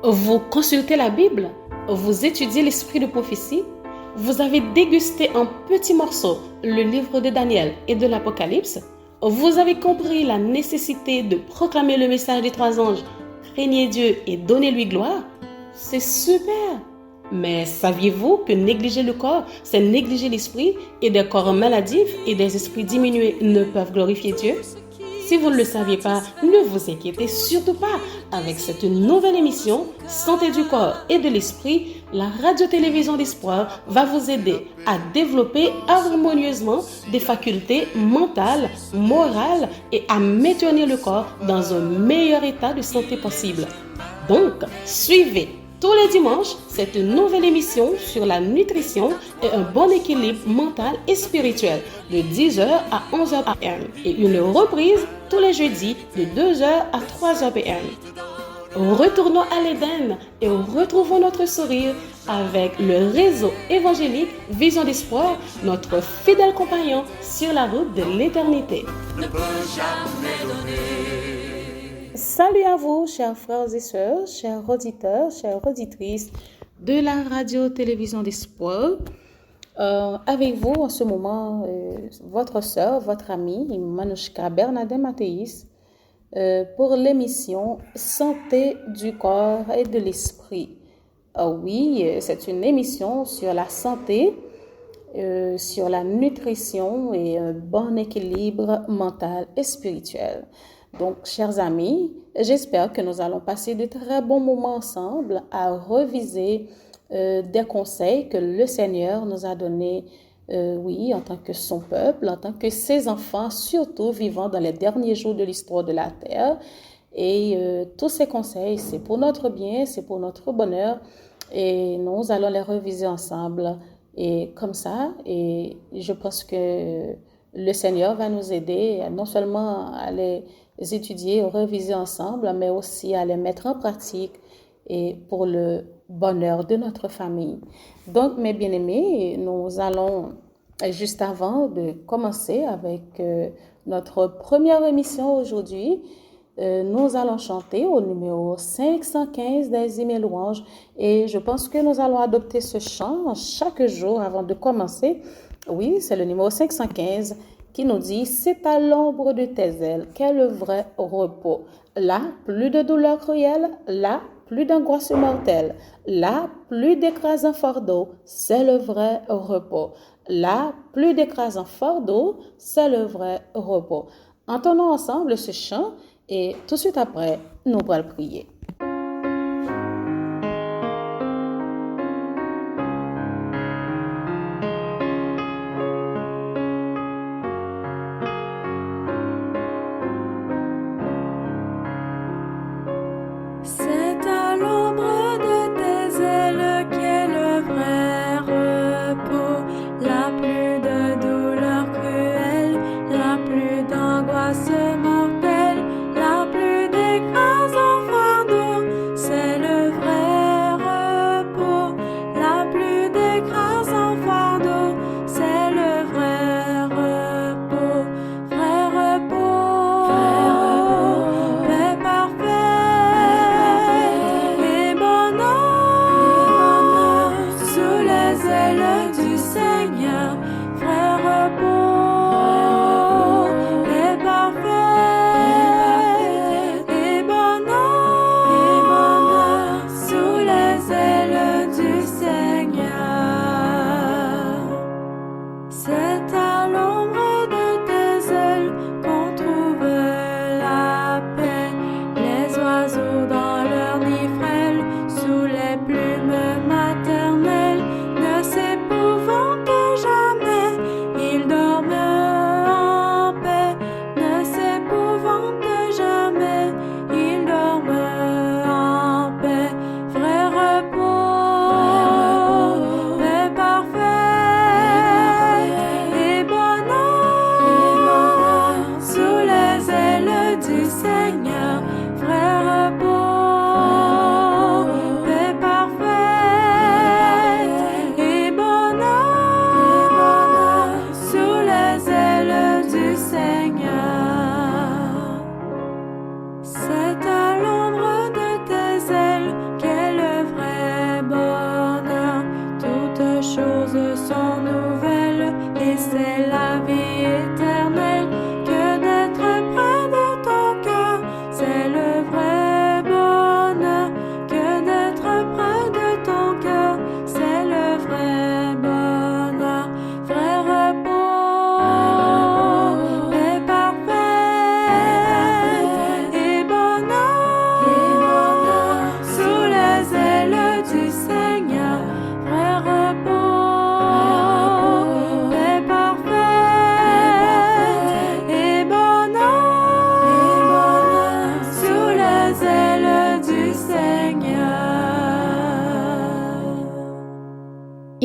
Vous consultez la Bible, vous étudiez l'esprit de prophétie, vous avez dégusté en petits morceaux le livre de Daniel et de l'Apocalypse, vous avez compris la nécessité de proclamer le message des trois anges, craignez Dieu et donnez-lui gloire. C'est super! Mais saviez-vous que négliger le corps, c'est négliger l'esprit, et des corps maladifs et des esprits diminués ne peuvent glorifier Dieu? Si vous ne le saviez pas, ne vous inquiétez surtout pas. Avec cette nouvelle émission, Santé du corps et de l'esprit, la radio-télévision d'espoir va vous aider à développer harmonieusement des facultés mentales, morales et à maintenir le corps dans un meilleur état de santé possible. Donc, suivez tous les dimanches cette nouvelle émission sur la nutrition et un bon équilibre mental et spirituel de 10h à 11h p.m. et une reprise tous les jeudis de 2h à 3h p.m. Retournons à l'Éden et retrouvons notre sourire avec le réseau évangélique Vision d'Espoir, notre fidèle compagnon sur la route de l'éternité. Ne peut jamais donner. Salut à vous, chers frères et sœurs, chers auditeurs, chères auditrices de la radio-télévision d'Espoir. Avec vous en ce moment, votre sœur, votre amie, Manouchka Bernadette Mathéis, pour l'émission Santé du corps et de l'esprit. Oui, c'est une émission sur la santé, sur la nutrition et un bon équilibre mental et spirituel. Donc, chers amis, j'espère que nous allons passer de très bons moments ensemble à reviser des conseils que le Seigneur nous a donnés, en tant que son peuple, en tant que ses enfants, surtout vivant dans les derniers jours de l'histoire de la terre. Et tous ces conseils, c'est pour notre bien, c'est pour notre bonheur. Et nous allons les reviser ensemble. Et comme ça, et je pense que le Seigneur va nous aider non seulement à les étudier, réviser ensemble, mais aussi à les mettre en pratique et pour le bonheur de notre famille. Donc, mes bien-aimés, nous allons, juste avant de commencer avec notre première émission aujourd'hui, nous allons chanter au numéro 515 des hymnes et louanges, et je pense que nous allons adopter ce chant chaque jour avant de commencer. Oui, c'est le numéro 515 qui nous dit « C'est à l'ombre de tes ailes qu'est le vrai repos. Là, plus de douleurs cruelles, là, plus d'angoisse mortelle. Là, plus d'écrasant fardeau, c'est le vrai repos. Là, plus d'écrasant fardeau, c'est le vrai repos. » Entendons ensemble ce chant et tout de suite après, nous allons prier. Mortelle, la plus d'écrasant fardeau.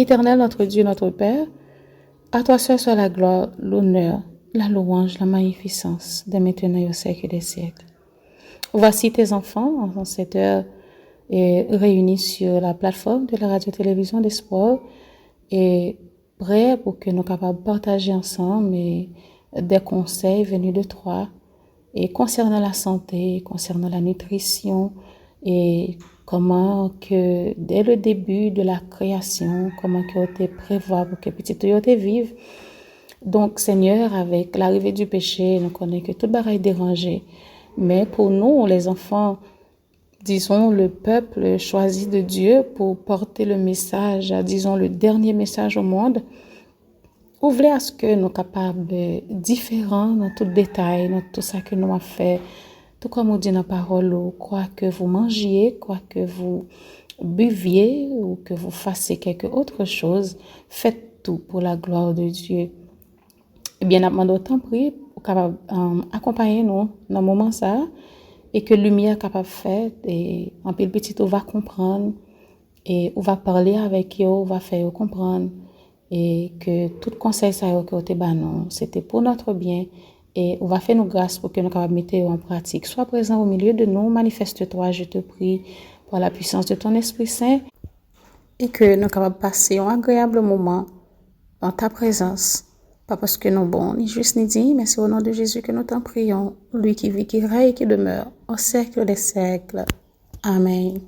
Éternel notre Dieu, notre Père, à toi seul soit la gloire, l'honneur, la louange, la magnificence, dès maintenant et au siècle des siècles. Voici tes enfants en cette heure réunis sur la plateforme de la radio-télévision des sports et prêts pour que nous capables de partager ensemble des conseils venus de toi et concernant la santé, concernant la nutrition et comment que dès le début de la création, comment que tu prévois pour que petit te vive. Donc Seigneur, avec l'arrivée du péché, nous connaissons que toute bagaille est dérangée. Mais pour nous, les enfants, disons le peuple choisi de Dieu pour porter le message, disons le dernier message au monde, ouvrez à ce que nous sommes capables différents dans tout détail, dans tout ça que nous avons fait. Tout comme on dit dans la parole, quoi que vous mangiez, quoi que vous buviez ou que vous fassiez quelque autre chose, faites tout pour la gloire de Dieu. Eh bien, nous demandons autant prier pour capable accompagner nous dans le moment ça et que lumière capable faire et en pile petit on va comprendre et on va parler avec eux, on va faire comprendre et que tout conseil ça que vous non, c'était pour notre bien. Et on va faire nos grâces pour que nous capables mettre en pratique. Sois présent au milieu de nous, manifeste-toi, je te prie, par la puissance de ton Esprit Saint, et que nous capables passer un agréable moment en ta présence. Pas parce que nous bons, ni juste ni dit, mais c'est au nom de Jésus que nous t'en prions, lui qui vit, qui règne et qui demeure au siècle des siècles. Amen.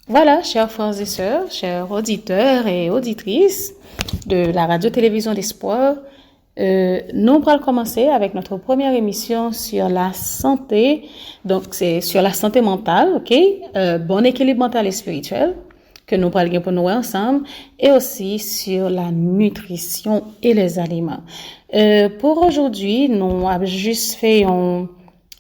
Voilà, chers frères et sœurs, chers auditeurs et auditrices de la radio-télévision d'Espoir, nous allons commencer avec notre première émission sur la santé. Donc, c'est sur la santé mentale, ok? Bon équilibre mental et spirituel que nous parlons pour nous ensemble et aussi sur la nutrition et les aliments. Pour aujourd'hui, nous avons juste fait comment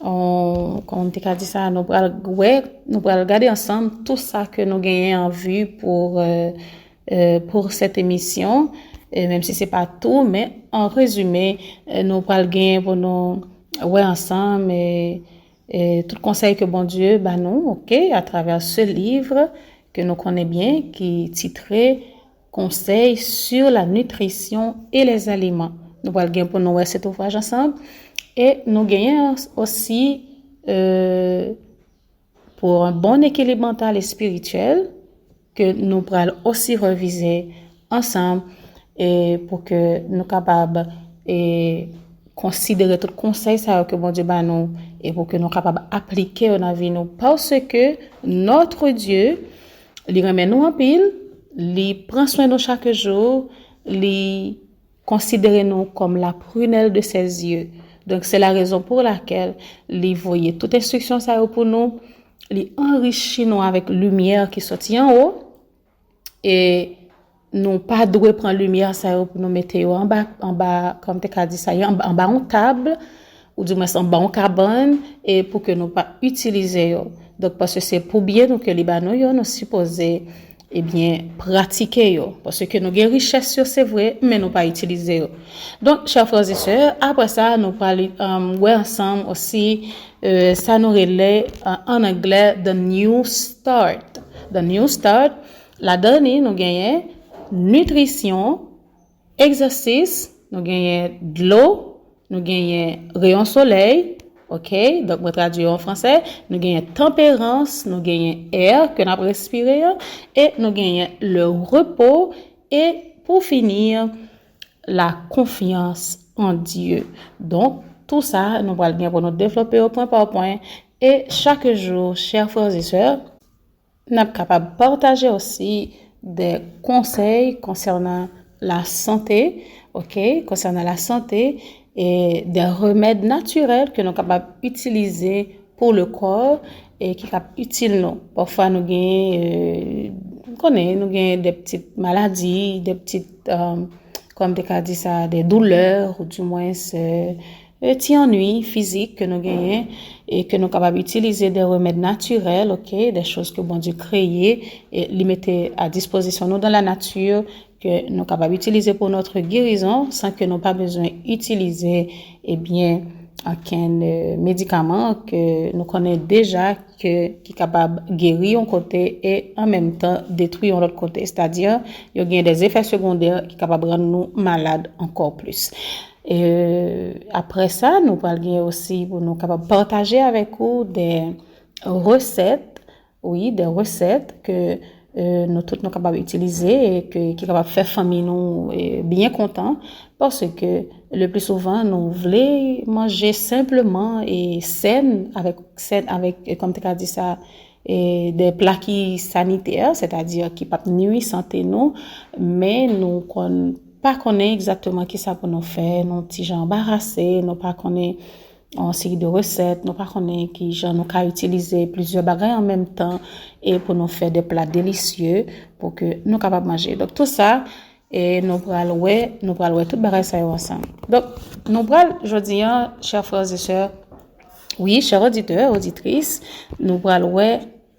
on dit ça, nous allons regarder ensemble tout ça que nous gagnons en vue pour cette émission. Même si c'est pas tout, mais en résumé, nous allons gagner pour nous ensemble et tout conseil que bon Dieu nous, ok, à travers ce livre que nous connaissons bien, qui est titré Conseils sur la nutrition et les aliments. Nous allons gagner pour nous cet ouvrage ensemble et nous gagnons aussi pour un bon équilibre mental et spirituel que nous allons aussi reviser ensemble. Et pour que nous capables et considérer tout conseil ça que bon Dieu nous et pour que nous capables appliquer dans la vie nous parce que notre Dieu il remet nous en pile, il prend soin de nous chaque jour, il considère nous comme la prunelle de ses yeux. Donc c'est la raison pour laquelle il voyait toute instruction ça pour nous, il enrichit nous avec lumière qui sortit en haut et nous pas doué prendre lumière ça pour nous mettre en bas comme tu as dit ça en bas en table ou du moins en bas en cabane et pour que nous pas utiliser donc parce que c'est pour bien nous que les banos nous supposé eh bien pratiquer parce que nous avons richesse sur c'est vrai mais nous pas utiliser donc chers frères et sœurs après ça nous parler ensemble aussi ça nous relève en anglais the new start la dernière nous gagnons nutrition, exercice, nous gagnons de l'eau, nous gagnons rayon soleil, ok, donc je traduis en français, nous gagnons tempérance, nous gagnons air que nous respirons et nous gagnons le repos et pour finir, la confiance en Dieu. Donc, tout ça, nous allons bien pour nous développer au point par point et chaque jour, chers frères et sœurs, nous sommes capables de partager aussi des conseils concernant la santé, concernant la santé et des remèdes naturels que nous sommes capables d'utiliser pour le corps et qui sont utiles nous. Parfois nous gagnons des petites maladies, des petites comme des cas dit ça, des douleurs ou du moins petits ennuis physiques que nous gagnons et que nous sommes capables d'utiliser des remèdes naturels, des choses que bon Dieu créé et les mettre à disposition nous dans la nature que nous sommes capables d'utiliser pour notre guérison sans que nous pas besoin d'utiliser médicament que nous connaissons déjà qui est capable de guérir un côté et en même temps détruire l'autre côté. C'est-à-dire, il y a des effets secondaires qui sont capables de rendre nous malades encore plus. Et après ça, nous parlons aussi pour nous capables de partager avec vous des recettes, des recettes que nous tous nous capables d'utiliser et qui est capable de faire famille nous bien content parce que le plus souvent nous voulons manger simplement et saine avec comme tu as dit ça et des plats qui sanitaires, c'est-à-dire qui pas nuire santé nous, mais nous pas connaît exactement qui ça pour nous faire, nous petits gens embarrassés, nous pas connaît en série de recettes, nous pas connaît qui gens nous ca utiliser plusieurs bagages en même temps et pour nous faire des plats délicieux pour que nous capables manger. Donc tout ça et nous pral tout bagages ça ensemble. Donc nous pral jodi chers frères et sœurs, oui, chers auditeurs, auditrices, nous pral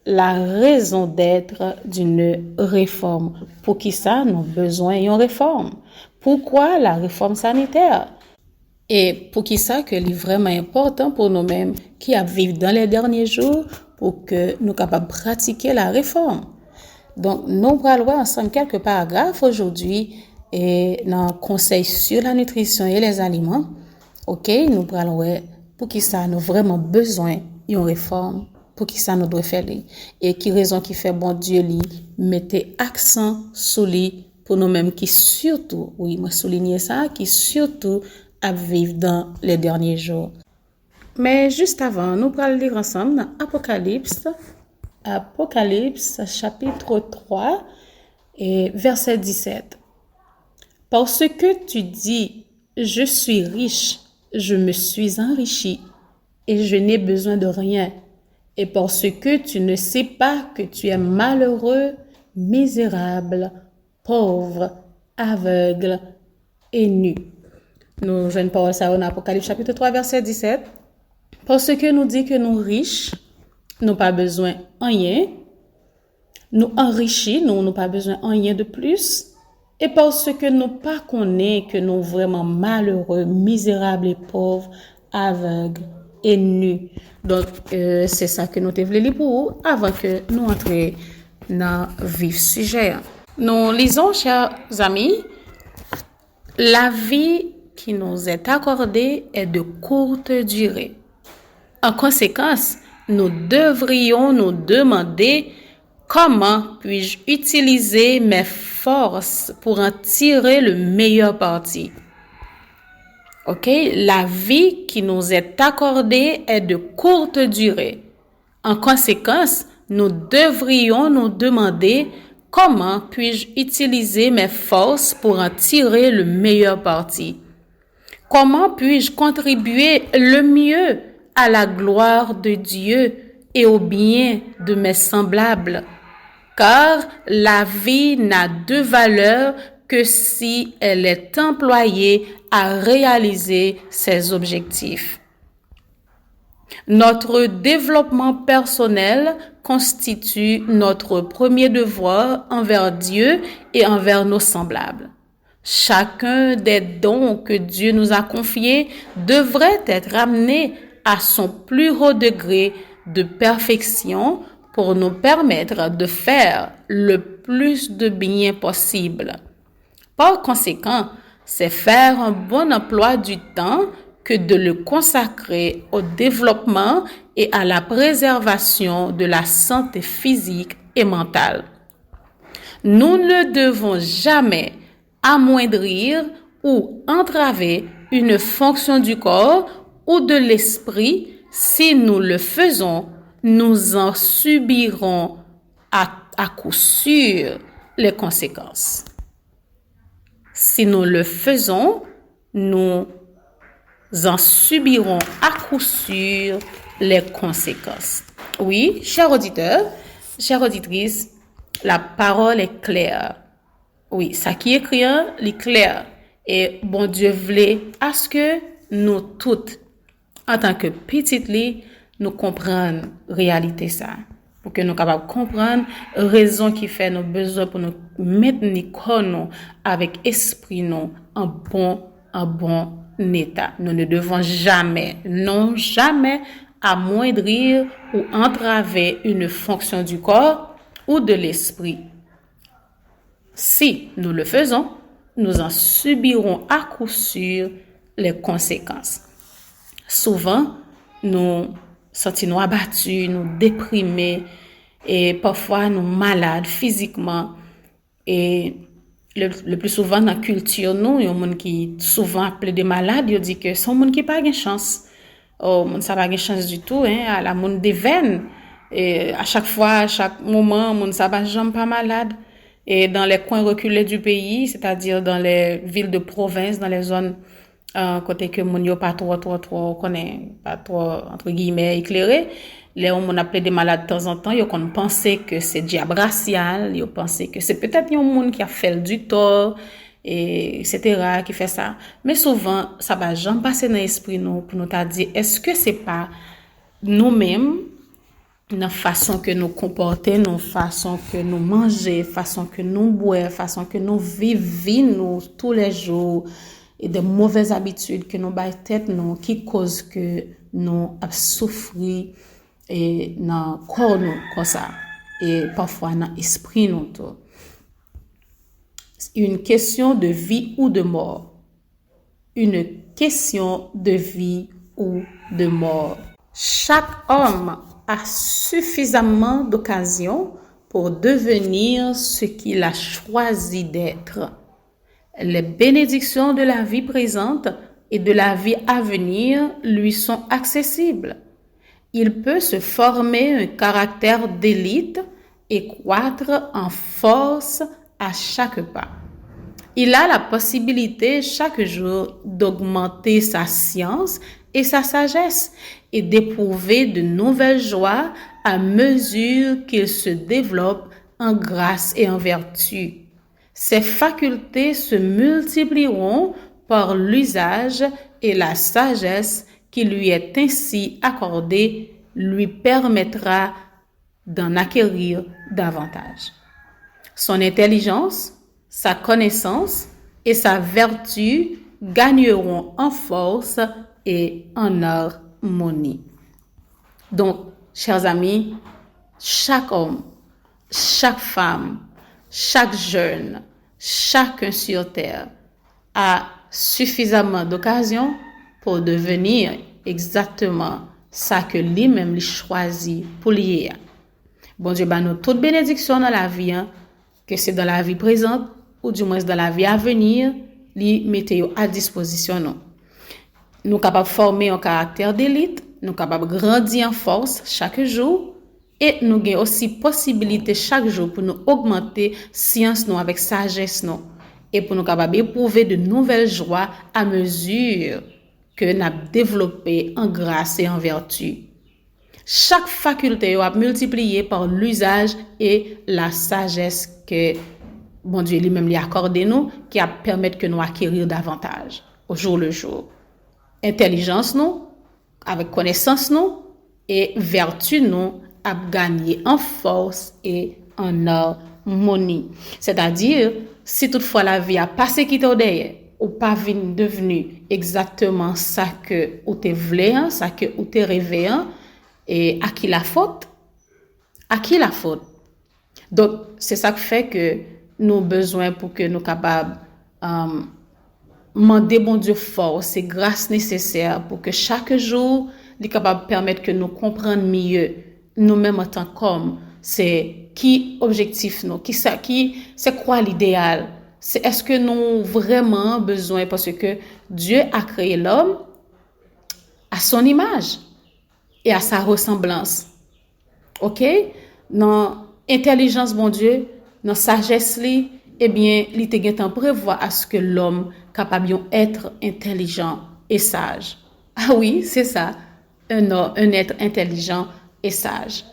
la raison d'être d'une réforme. Pour qui ça nous besoin d'une réforme? Pourquoi la réforme sanitaire? Et pour qui ça que est vraiment important pour nous-mêmes qui vivent dans les derniers jours pour que nous capables de pratiquer la réforme. Donc, nous allons ensemble quelques paragraphes aujourd'hui et dans conseil sur la nutrition et les aliments. OK, nous allons pour qui ça nous vraiment besoin d'une réforme, pour qui ça nous doit faire et qui raison qui fait bon Dieu mettez accent sur lui pour nous-mêmes qui surtout, oui, moi souligner ça, qui surtout à vivre dans les derniers jours. Mais juste avant, nous allons lire ensemble dans Apocalypse chapitre 3 et verset 17. Parce que tu dis, je suis riche, je me suis enrichi et je n'ai besoin de rien. Et parce que tu ne sais pas que tu es malheureux, misérable, pauvre, aveugle et nu. Nous joignons parole ça en Apocalypse chapitre 3 verset 17. Parce que nous dit que nous riches, nous pas besoin rien. Nous enrichis, nous pas besoin rien de plus. Et parce que nous pas connaît que nous vraiment malheureux, misérables et pauvres, aveugles et nus. Donc c'est ça que nous te voulons lire pour vous avant que nous entrions dans le vif sujet. Nous lisons, chers amis, la vie qui nous est accordée est de courte durée. En conséquence, nous devrions nous demander comment puis-je utiliser mes forces pour en tirer le meilleur parti. OK? La vie qui nous est accordée est de courte durée. En conséquence, nous devrions nous demander comment puis-je utiliser mes forces pour en tirer le meilleur parti. Comment puis-je contribuer le mieux à la gloire de Dieu et au bien de mes semblables? Car la vie n'a de valeur que si elle est employée à réaliser ses objectifs. Notre développement personnel constitue notre premier devoir envers Dieu et envers nos semblables. Chacun des dons que Dieu nous a confiés devrait être amené à son plus haut degré de perfection pour nous permettre de faire le plus de bien possible. Par conséquent, c'est faire un bon emploi du temps que de le consacrer au développement et à la préservation de la santé physique et mentale. Nous ne devons jamais amoindrir ou entraver une fonction du corps ou de l'esprit. Si nous le faisons, nous en subirons à coup sûr les conséquences. Si nous le faisons, nous en subirons à coup sûr les conséquences. Oui, chers auditeurs, chères auditrices, la parole est claire. Oui, ça qui est écrit, est clair. Et bon Dieu voulait à ce que nous toutes, en tant que petites, nous comprenions réalité ça. Pour que nous capables de comprendre raison qui fait nos besoins pour nous maintenir nous avec esprit nous en bon état. Nous ne devons jamais, non jamais, amoindrir ou entraver une fonction du corps ou de l'esprit. Si nous le faisons, nous en subirons à coup sûr les conséquences. Souvent, nous sentons abattus, nous déprimés et parfois nous malades physiquement. Et le plus souvent dans la culture, il y a des gens qui souvent appelés des malades, ils disent que ce sont des gens qui n'ont pas de chance. Oh, ça n'a pas de chance du tout, à la monde des veines. Et à chaque fois, à chaque moment, moun ça va jamais pas malade. Et dans les coins reculés du pays, c'est-à-dire dans les villes de province, dans les zones côté que moun yo pas connaît pas trop entre guillemets éclairé, les on appelé des malades de temps en temps, yo qu'on pensait que c'est diable racial, yo pensait que c'est peut-être un monde qui a fait du tort et etc. qui fait ça. Mais souvent ça va jamais passer dans l'esprit nous pour nous t'a dire est-ce que c'est pas nous-mêmes la façon que nous comporter, la façon que nous manger, façon que nous boire, façon que nous vivons tous les jours et des mauvaises habitudes que nous bail tête nous qui cause que nous souffrir et dans corps nous comme ça et parfois dans esprit nous tout. Une question de vie ou de mort. Une question de vie ou de mort. Chaque homme a suffisamment d'occasions pour devenir ce qu'il a choisi d'être. Les bénédictions de la vie présente et de la vie à venir lui sont accessibles. Il peut se former un caractère d'élite et croître en force à chaque pas. Il a la possibilité chaque jour d'augmenter sa science et sa sagesse et d'éprouver de nouvelles joies à mesure qu'il se développe en grâce et en vertu. Ses facultés se multiplieront par l'usage et la sagesse qui lui est ainsi accordée lui permettra d'en acquérir davantage. Son intelligence, sa connaissance et sa vertu gagneront en force et en harmonie. Donc, chers amis, chaque homme, chaque femme, chaque jeune, chacun sur terre a suffisamment d'occasions pour devenir exactement ça que lui-même lui choisit pour lier. Bon Dieu, nous toute bénédiction dans la vie, que c'est dans la vie présente ou du moins dans la vie à venir, lui mettez à disposition nous. Nous capables de former un caractère d'élite, nous capables de grandir en force chaque jour et nous avons aussi possibilité chaque jour pour nous augmenter science nous avec sagesse nous et pour nous capables d'éprouver de nouvelles joies à mesure que nous avons développé en grâce et en vertu. Chaque faculté est multipliée par l'usage et la sagesse que bon Dieu lui-même lui accorde nous qui a permettre que nous acquérir davantage au jour le jour. Intelligence nous, avec connaissance nous et vertu nous à gagner en force et en harmonie. C'est-à-dire, si toutefois la vie a passé qui t'au derrière, ou pas devenu exactement ça que ou t'es voulu, ça que ou t'es rêvé, et à qui la faute? À qui la faute? Donc, c'est ça qui fait que nous avons besoin pour que nous capables demander bon Dieu force et grâce nécessaire pour que chaque jour, il est capable de permettre que nous comprenions mieux nous-mêmes en tant qu'hommes. C'est qui objectif nous? C'est quoi l'idéal? Est-ce que nous avons vraiment besoin parce que Dieu a créé l'homme à son image et à sa ressemblance. OK? Dans intelligence, bon Dieu, dans sagesse, eh bien, il te gagne prévoir à ce que l'homme capable d'être intelligent et sage. Ah oui, c'est ça. Un être intelligent et sage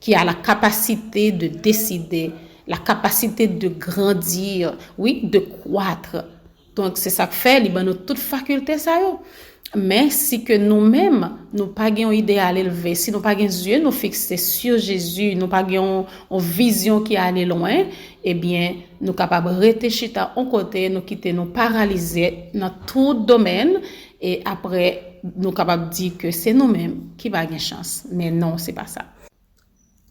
qui a la capacité de décider, la capacité de grandir, oui, de croître. Donc, c'est ça que fait, il nous toute faculté ça yo. Mais si que nous-mêmes, nous pas un idéal élevé, si nous pas un yeux nous fixer sur Jésus, nous pas une vision qui allait loin, eh bien, nous capables de rester chita en côté, nous quitter, nous paralyser dans tout domaine et après, nous capables de dire que c'est nous-mêmes qui va gagner chance. Mais non, c'est pas ça.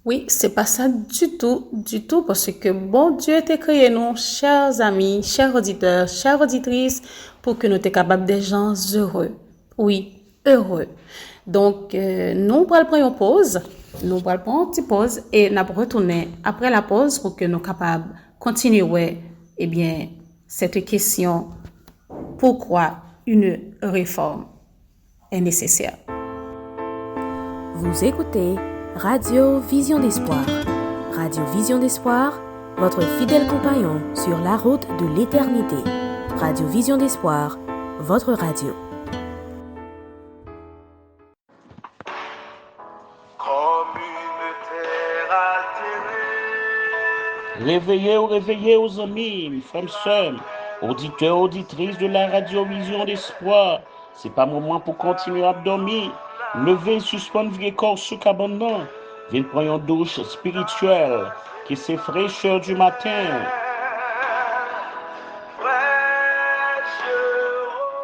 Oui, c'est pas ça du tout, parce que bon Dieu était créé nous, chers amis, chers auditeurs, chères auditrices, pour que nous soyons capables des gens heureux. Oui, heureux. Donc, nous prendre une pause, nous prendre une petite pause et nous retourner après la pause pour que nous soyons capables de continuer, cette question, pourquoi une réforme est nécessaire. Vous écoutez Radio Vision d'Espoir. Radio Vision d'Espoir, votre fidèle compagnon sur la route de l'éternité. Radio Vision d'Espoir, votre radio. Réveillez aux amis, frères, sœurs, auditeurs, auditrices de la Radio Vision d'Espoir. C'est pas moment pour continuer à dormir. Levez, suspendre vieux corps sous cabane. Venez prendre une douche spirituelle, qui c'est fraîcheur du matin.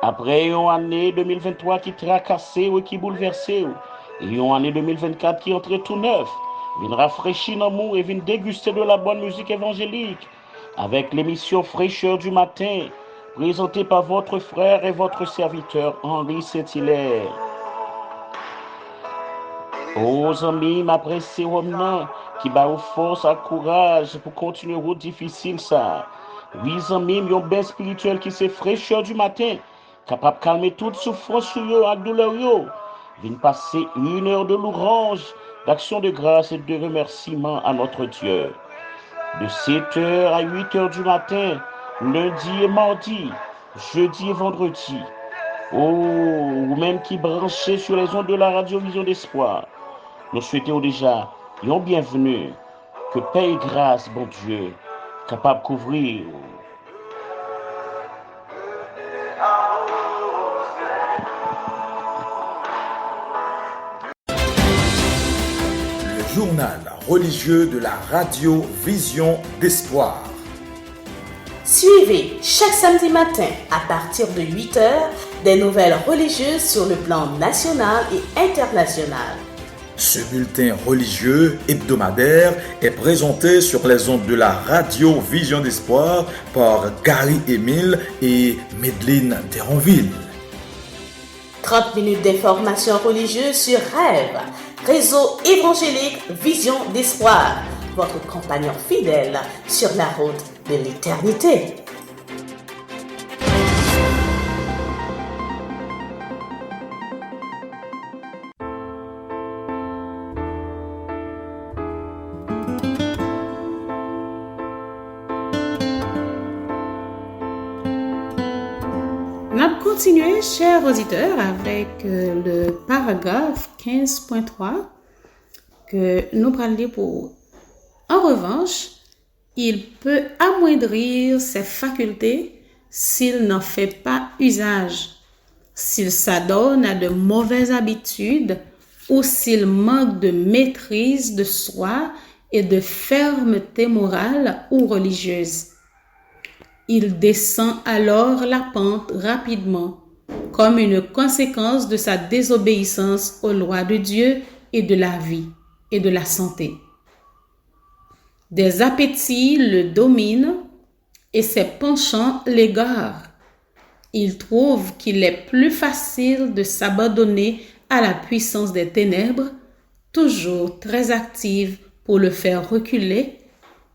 Après une année 2023 qui tracassée ou qui bouleversée, et une année 2024 qui entre tout neuf, venez rafraîchir l'amour et venez déguster de la bonne musique évangélique avec l'émission Fraîcheur du matin, présentée par votre frère et votre serviteur Henri Saint-Hilaire. Aux amis, m'appréciez maintenant, qui bat aux forces, à courage pour continuer route difficile ça. Oui, amis, yon ben spirituel qui c'est fraîcheur du matin, capable de calmer toute souffrance sur yo ak douleur yo. Vient passer 1 heure de louange, d'action de grâce et de remerciement à notre Dieu. De 7h à 8h du matin, lundi et mardi, jeudi et vendredi. Oh, ou même qui branchait sur les ondes de la Radio Vision d'Espoir. Nous souhaitons déjà une bienvenue, que paix et grâce, bon Dieu, capable de couvrir. Le journal religieux de la Radio Vision d'Espoir. Suivez chaque samedi matin à partir de 8h des nouvelles religieuses sur le plan national et international. Ce bulletin religieux hebdomadaire est présenté sur les ondes de la Radio Vision d'Espoir par Gary Emile et Medline Deronville. 30 minutes d'information religieuse sur Rêve, réseau évangélique Vision d'Espoir, votre compagnon fidèle sur la route de l'éternité. On a continué, chers auditeurs, avec le paragraphe 15.3 que nous parlons pour. En revanche, il peut amoindrir ses facultés s'il n'en fait pas usage, s'il s'adonne à de mauvaises habitudes ou s'il manque de maîtrise de soi et de fermeté morale ou religieuse. Il descend alors la pente rapidement, comme une conséquence de sa désobéissance aux lois de Dieu et de la vie et de la santé. Des appétits le dominent et ses penchants l'égarent. Il trouve qu'il est plus facile de s'abandonner à la puissance des ténèbres, toujours très active pour le faire reculer,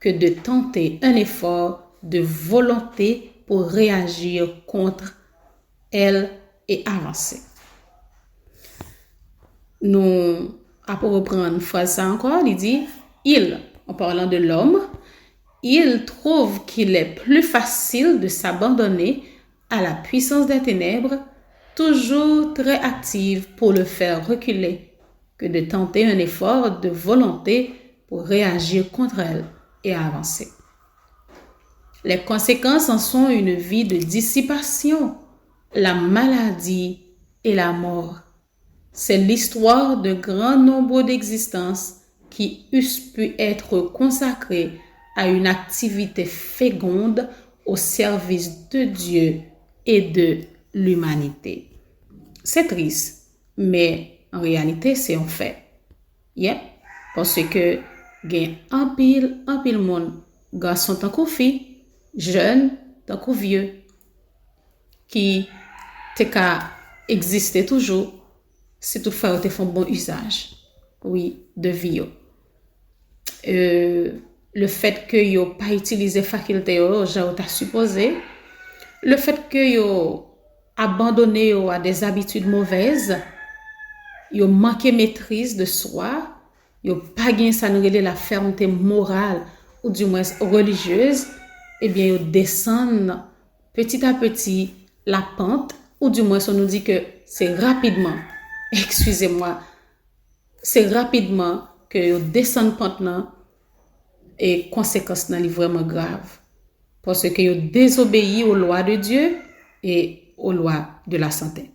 que de tenter un effort de volonté pour réagir contre elle et avancer. Nous, pour reprendre une phrase ça encore, il dit, en parlant de l'homme, il trouve qu'il est plus facile de s'abandonner à la puissance des ténèbres, toujours très active pour le faire reculer, que de tenter un effort de volonté pour réagir contre elle et avancer. Les conséquences en sont une vie de dissipation, la maladie et la mort. C'est l'histoire de grand nombre d'existences qui eussent pu être consacrées à une activité féconde au service de Dieu et de l'humanité. c'est triste, mais en réalité, c'est un fait. Yep. Parce que gen un pile monde, garçon tant que fille, jeune tant que vieux, qui te ka exister toujours, si toutefois te font bon usage, oui, de vie yo. Le fait que yo pas utiliser faculté yo, genre t'as supposé, le fait que yo abandonné yo à des habitudes mauvaises, yo manqué maîtrise de soi, yo pas gain ça nous relève la fermeté morale ou du moins religieuse, eh bien yo descendent petit à petit la pente, ou du moins on nous dit que c'est rapidement, excusez-moi, c'est rapidement que yo descendent pente là et conséquences nan li vraiment grave parce que yo désobéi aux lois de Dieu et aux lois de la santé.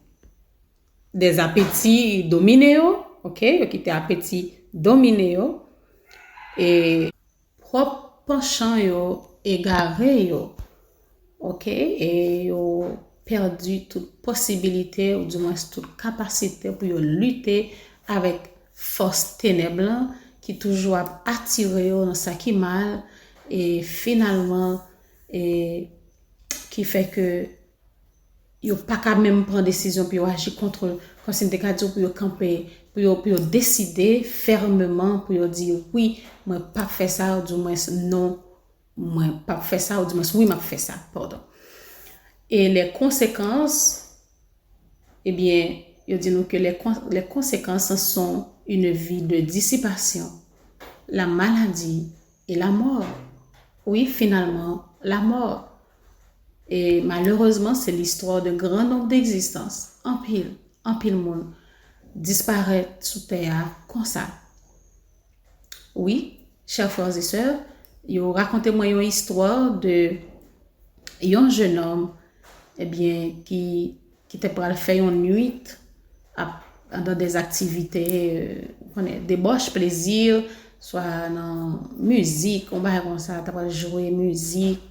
Des appétits dominés, OK, yo qui étaient appétits dominés et propre penchant yo égaré yo, OK, et yo perdu toute possibilité ou du moins toute capacité pour yo lutter avec force ténèbres qui toujours attiré dans ça qui mal et finalement et qui fait que yo pas quand même prendre décision pour agir contre quand c'est des cas pour yo camper pour yo décider fermement pour yo dire oui moi pas faire ça ou du moins non moi pas faire ça ou du moins oui m'a fait ça pardon. Et les conséquences, eh bien, il dit nous que les conséquences sont une vie de dissipation, la maladie et la mort. Oui, finalement, la mort. Et malheureusement, c'est l'histoire d'un grand nombre d'existences, en pile monde, disparaître sous terre comme ça. Oui, chers frères et sœurs, racontez-moi une histoire de un jeune homme eh bien qui te pral faire une nuit dans des activités débauche plaisir soit dans musique on va comme ça tu vas jouer musique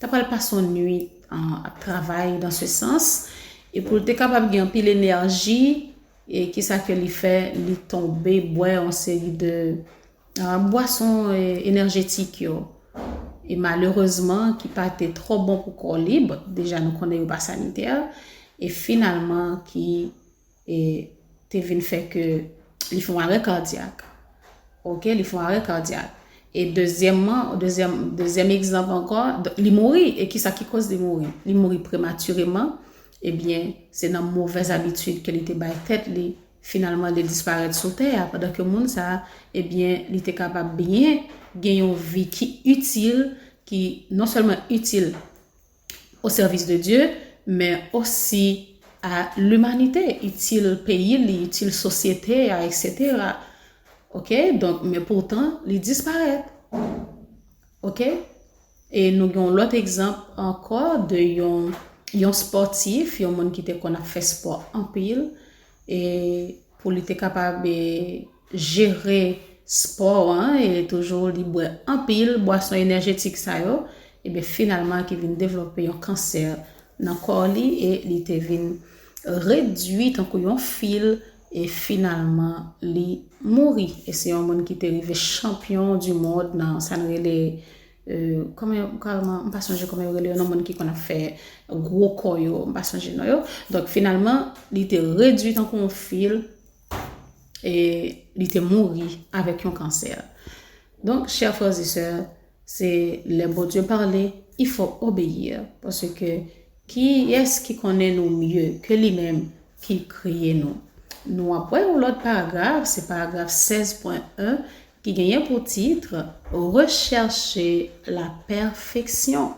tu vas passer une nuit à travail dans ce sens et pour être capable de gagner l'énergie et qui ça que lui fait lui tomber boire en série de boissons énergétiques et malheureusement qui pas été trop bon pour corps libre déjà nous connaissons pas sanitaire et finalement qui te vient fait que ils font un arrêt cardiaque. OK, ils font un arrêt cardiaque et deuxième exemple encore il mourit et qui ça qui cause de mourir il mourit prématurément eh bien c'est dans mauvaise habitude qu'elle était bail tête li finalement de disparaître sur terre pendant que monde ça eh bien il était capable bien gagner une vie qui utile qui non seulement utile au service de Dieu mais aussi à l'humanité utile au pays utile société etc. OK donc mais pourtant il disparaît. OK et nous avons l'autre exemple encore de un sportif un monde qui était qu'on a fait sport en pile et pour être capable de gérer sport et toujours libre en pile boisson énergétique ça yo et bien finalement qui vient développer un cancer dans corps li et il te vient réduit en un fil et finalement li mourit et c'est un monde qui est arrivé champion du monde dans ça les comment on pas changer comment il y a un monde qui qu'on a fait gros corps on pas changer donc finalement il était réduit en un fil et il était mort avec un cancer. Donc chers frères et sœurs, c'est le bon Dieu parler, il faut obéir parce que qui est-ce qui connaît nous mieux que lui-même qui crée nous. Nous après l'autre paragraphe, c'est paragraphe 16.1 qui gagne pour titre rechercher la perfection.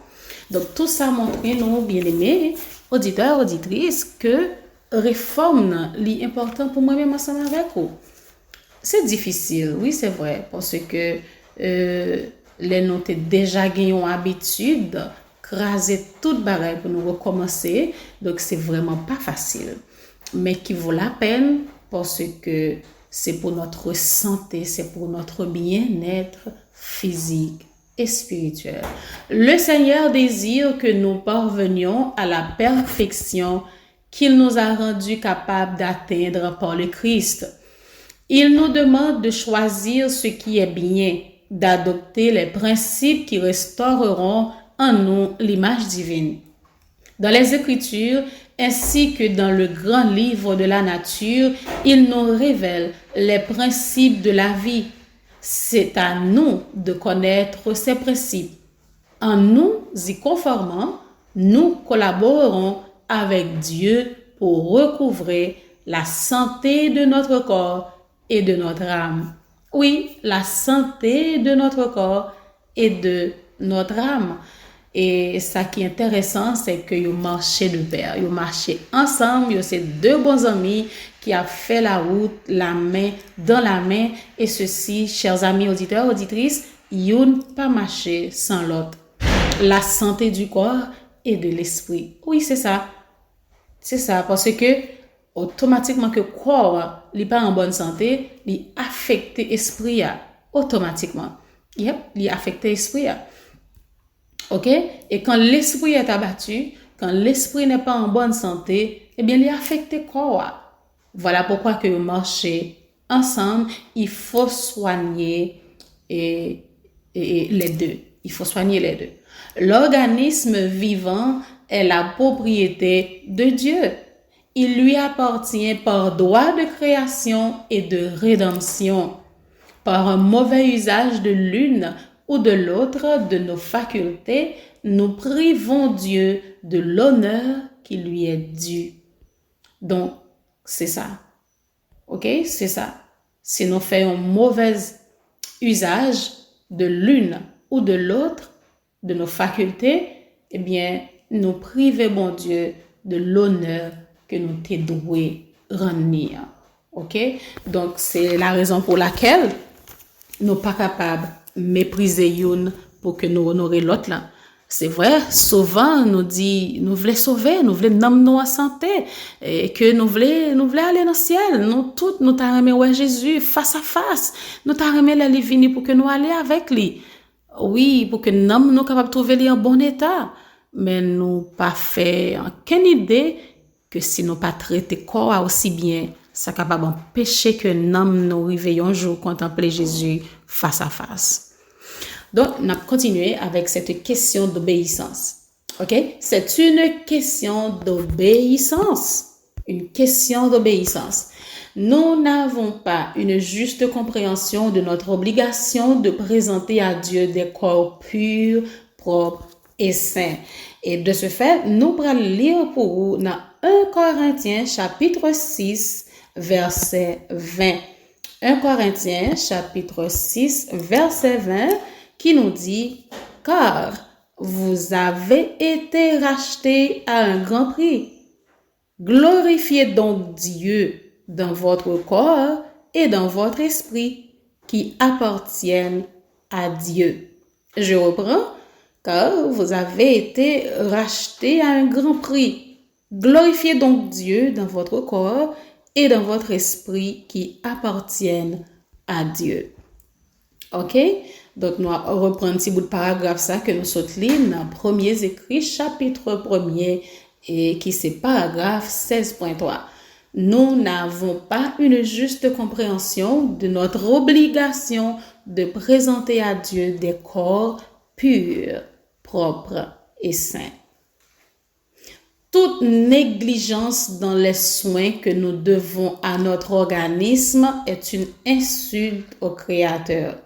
Donc tout ça montre nous bien-aimés auditeurs auditrices que réforme est important pour moi-même ensemble avec vous. C'est difficile, oui, c'est vrai, parce que les nous t'es déjà gagné une habitude, craser toute bagaille pour nous recommencer, donc c'est vraiment pas facile, mais qui vaut la peine parce que c'est pour notre santé, c'est pour notre bien-être physique et spirituel. Le Seigneur désire que nous parvenions à la perfection qu'il nous a rendus capables d'atteindre par le Christ. Il nous demande de choisir ce qui est bien, d'adopter les principes qui restaureront en nous l'image divine. Dans les Écritures, ainsi que dans le grand livre de la nature, il nous révèle les principes de la vie. C'est à nous de connaître ces principes. En nous y conformant, nous collaborerons avec Dieu pour recouvrer la santé de notre corps et de notre âme. Oui, la santé de notre corps et de notre âme. Et ça qui est intéressant, c'est que ils marchaient de pair, ils marchaient ensemble, c'est deux bons amis qui a fait la route, la main dans la main. Et ceci, chers amis auditeurs, auditrices, ils n'ont pas marché sans l'autre. La santé du corps et de l'esprit. Oui, c'est ça. C'est ça, parce que automatiquement que le corps n'est pas en bonne santé, il affecte l'esprit automatiquement. Yep, il affecte l'esprit. OK? Et quand l'esprit est abattu, quand l'esprit n'est pas en bonne santé, eh bien, il affecte le corps. Voilà pourquoi que marcher ensemble, il faut soigner les deux. Il faut soigner les deux. L'organisme vivant est la propriété de Dieu. Il lui appartient par droit de création et de rédemption. Par un mauvais usage de l'une ou de l'autre de nos facultés, nous privons Dieu de l'honneur qui lui est dû. Donc, c'est ça. OK? C'est ça. Si nous faisons un mauvais usage de l'une ou de l'autre de nos facultés, eh bien, nous privons Dieu de l'honneur que nous t'es doué rendre. OK? Donc, c'est la raison pour laquelle nous pas capables de mépriser une pour que nous honorions l'autre là. C'est vrai, souvent nous dit nous voulons sauver, nous voulons nous en santé et que nous voulons aller dans le ciel. Nous toutes nous t'aimer ouais Jésus face à face. Nous t'aimer aller venir pour que nous aller avec lui. Oui, pour que nous capables de trouver lui en bon état, mais nous pas fait aucune idée que si nous pas traiter corps aussi bien, ça capable empêcher que nous arrivions un jour contempler Jésus face à face. Donc, on a continué avec cette question d'obéissance. OK? C'est une question d'obéissance. Une question d'obéissance. Nous n'avons pas une juste compréhension de notre obligation de présenter à Dieu des corps purs, propres et saints. Et de ce fait, nous allons lire pour vous dans 1 Corinthiens chapitre 6, verset 20. 1 Corinthiens chapitre 6, verset 20, qui nous dit « Car vous avez été rachetés à un grand prix. Glorifiez donc Dieu dans votre corps et dans votre esprit qui appartiennent à Dieu. » Je reprends. « Car vous avez été rachetés à un grand prix. Glorifiez donc Dieu dans votre corps et dans votre esprit qui appartiennent à Dieu. » OK? Donc, nous reprenons un petit bout de paragraphe ça que nous sommes dans Premiers Écrits, chapitre 1er, et qui c'est paragraphe 16.3. Nous n'avons pas une juste compréhension de notre obligation de présenter à Dieu des corps purs, propres et saints. Toute négligence dans les soins que nous devons à notre organisme est une insulte au Créateur,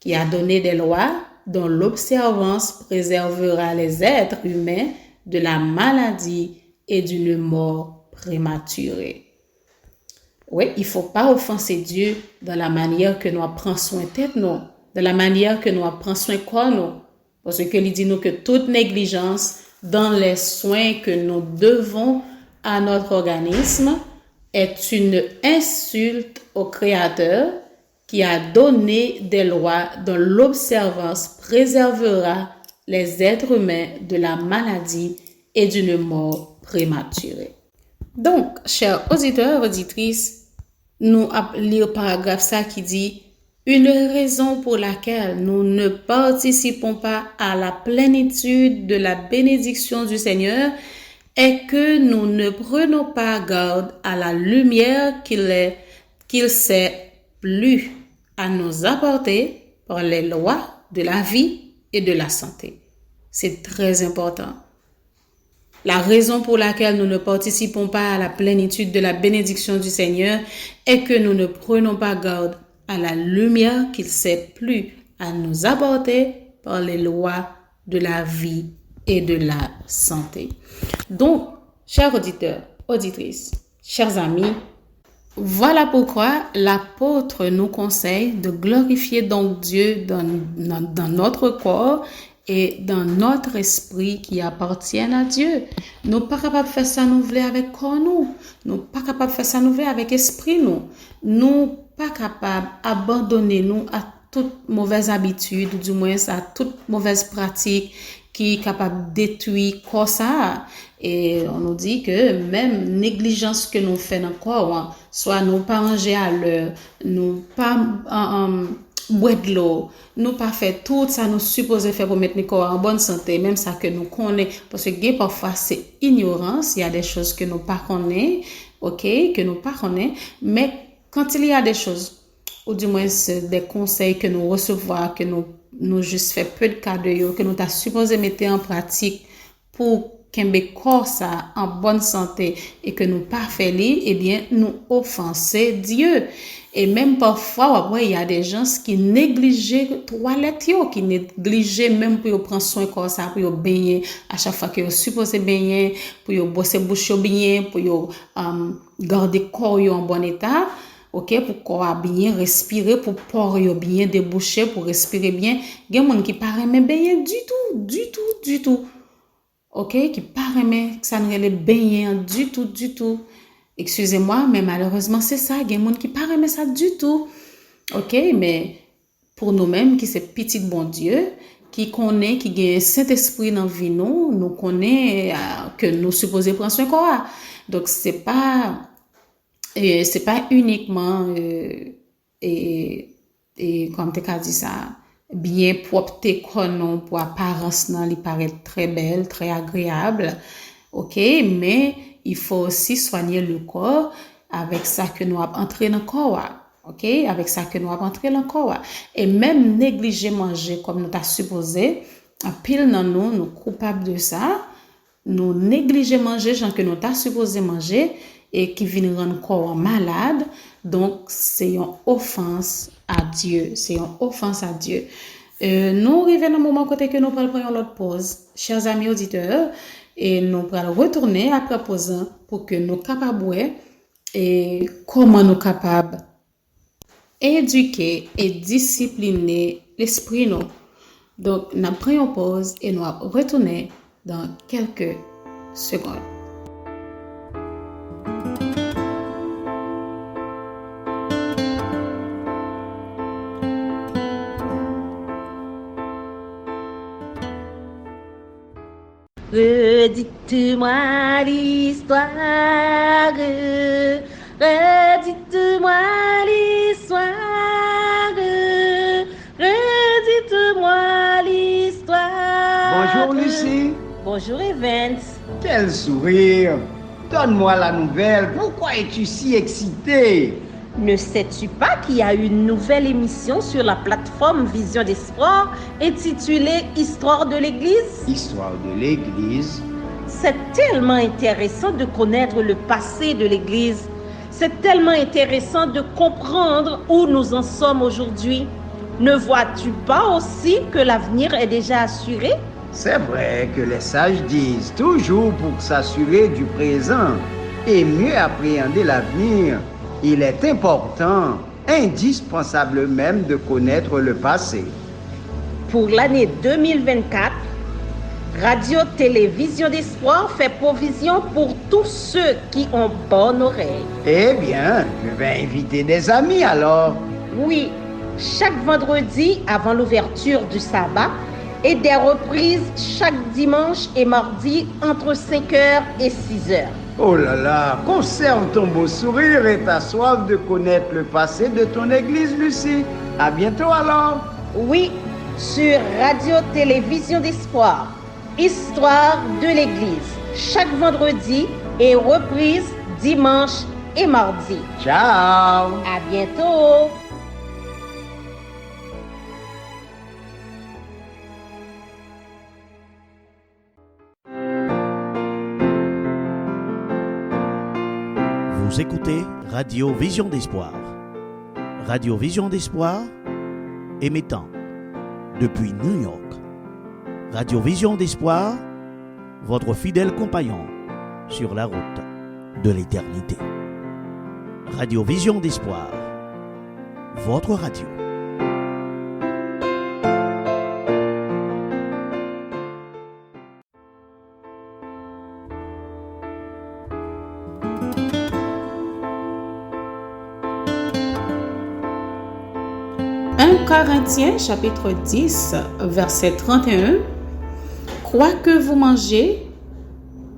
qui a donné des lois dont l'observance préservera les êtres humains de la maladie et d'une mort prématurée. Oui, il ne faut pas offenser Dieu dans la manière que nous prenons soin de tête, non, dans la manière que nous prenons soin de corps, non. Parce que il dit nous que toute négligence dans les soins que nous devons à notre organisme est une insulte au Créateur qui a donné des lois dont l'observance préservera les êtres humains de la maladie et d'une mort prématurée. Donc, chers auditeurs, auditrices, nous lire paragraphe ça qui dit une raison pour laquelle nous ne participons pas à la plénitude de la bénédiction du Seigneur est que nous ne prenons pas garde à la lumière qu'il s'est plu à nous apporter par les lois de la vie et de la santé. C'est très important. La raison pour laquelle nous ne participons pas à la plénitude de la bénédiction du Seigneur est que nous ne prenons pas garde à la lumière qu'il s'est plu à nous apporter par les lois de la vie et de la santé. Donc, chers auditeurs, auditrices, chers amis, voilà pourquoi l'apôtre nous conseille de glorifier donc Dieu dans notre corps et dans notre esprit qui appartiennent à Dieu. Nous pas capables de faire ça nous voulons avec corps nous. Nous pas capables de faire ça nous voulons avec esprit nous. Nous pas capables d'abandonner nous à toute mauvaise habitude ou du moins à toute mauvaise pratique qui est capable de détruire corps ça. Et on nous dit que même négligence que nous faisons dans le corps, soit nous pas ranger à l'heure, nous pas boire de l'eau, nous pas faire tout ça nous supposons faire pour mettre nos corps en bonne santé, même ça que nous connaissons, parce que parfois c'est ignorance, il y a des choses que nous pas connaissons, ok, que nous pas connaissons, mais quand il y a des choses, ou du moins des conseils que nous recevons, que nous juste fait peu de cas de yo, que nous t'a supposé mettre en pratique pour qu'un corps ça en bonne santé et que nous pas fait li, eh bien nous offenser Dieu. Et même parfois il y a des gens qui négligent toilette yo, qui négligent même pour prendre soin corps ça, pour baigner à chaque fois que yo supposé baigner, pour bosser bouche bien, pour garder corps yo en bon état. OK, pour corps bien respirer, pour pores yo bien déboucher, pour respirer bien. Il y a des gens qui pas aimer baigner du tout. OK, qui pas aimer ça ne les baigner du tout. Excusez-moi, mais malheureusement c'est ça, il y a des gens qui pas aimer ça du tout. OK, mais pour nous-mêmes qui c'est petit bon Dieu, qui connaît qui gagne Saint-Esprit dans vie nous connaît que nous supposons prendre soin corps. Donc c'est pas uniquement et comme tu as dit ça bien propre non pour apparence non il paraît très belle, très agréable. OK, mais il faut aussi soigner le corps avec ça que nous avons entré dans le corps. OK, avec ça que nous avons entré dans le corps et même négliger manger comme nous t'a supposé en pile dans nous coupables de ça, nous négliger manger gens que nous t'a supposé manger et qui viennent rendre corps malade. Donc, c'est une offense à Dieu. Nous arrivons dans le moment côté que nous prenons l'autre pause, chers amis auditeurs, et nous allons retourner après pause pour que nous capables et comment nous capables éduquer et discipliner l'esprit nous. Donc, nous prenons pause et nous allons retourner dans quelques secondes. Redites-moi l'histoire, redites-moi l'histoire, redites-moi l'histoire. Bonjour Lucie. Bonjour Evans. Quel sourire. Donne-moi la nouvelle. Pourquoi es-tu si excitée? Ne sais-tu pas qu'il y a une nouvelle émission sur la plateforme Vision d'Espoir intitulée Histoire de l'Église? Histoire de l'Église? C'est tellement intéressant de connaître le passé de l'Église. C'est tellement intéressant de comprendre où nous en sommes aujourd'hui. Ne vois-tu pas aussi que l'avenir est déjà assuré? C'est vrai que les sages disent toujours pour s'assurer du présent et mieux appréhender l'avenir. Il est important, indispensable même de connaître le passé. Pour l'année 2024, Radio-Télévision d'Espoir fait provision pour tous ceux qui ont bonne oreille. Eh bien, je vais inviter des amis alors. Oui, chaque vendredi avant l'ouverture du sabbat et des reprises chaque dimanche et mardi entre 5h et 6h. Oh là là, conserve ton beau sourire et ta soif de connaître le passé de ton église, Lucie. À bientôt alors. Oui, sur Radio-Télévision d'Espoir, Histoire de l'Église. chaque vendredi et reprise dimanche et mardi. Ciao! À bientôt! Vous écoutez Radio Vision d'Espoir. Radio Vision d'Espoir, émettant depuis New York. Radio Vision d'Espoir, votre fidèle compagnon sur la route de l'éternité. Radio Vision d'Espoir, votre radio. Corinthiens chapitre 10 verset 31. Quoi que vous mangiez,